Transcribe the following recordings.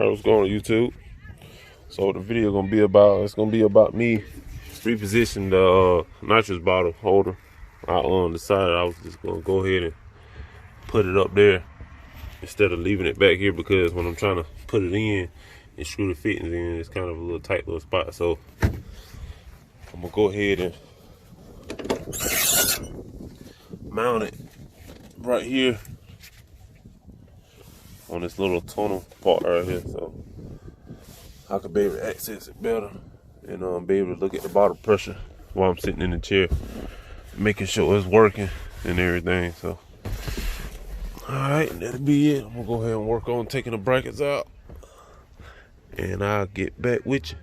Alright, what's going on YouTube? So the video gonna be about, it's gonna be about me repositioning the nitrous bottle holder. I decided I was just gonna go ahead and put it up there instead of leaving it back here, because when I'm trying to put it in and screw the fittings in, it's kind of a little tight little spot. So I'm gonna go ahead and mount it right here on this little tunnel part right here, so I could be able to access it better and be able to look at the bottle pressure while I'm sitting in the chair, making sure it's working and everything. So alright, that'll be it. I'm gonna go ahead and work on taking the brackets out, and I'll get back with you.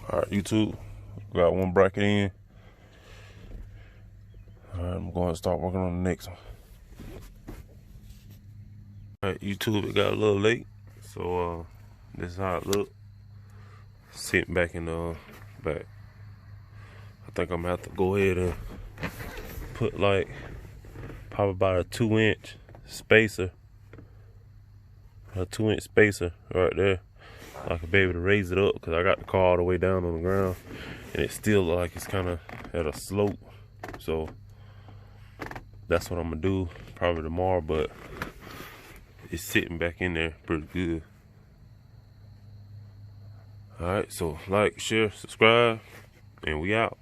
Alright, YouTube, got one bracket in. Alright, I'm going to start working on the next one. Alright, YouTube, it got a little late, so this is how it look. Sitting back in the back. I think I'm gonna have to go ahead and put like probably about a 2-inch spacer. A 2-inch spacer right there. I could be able to raise it up, because I got the car all the way down on the ground and it still look like it's kind of at a slope. So that's what I'm gonna do probably tomorrow, but it's sitting back in there pretty good. Alright, so like, share, subscribe, and we out.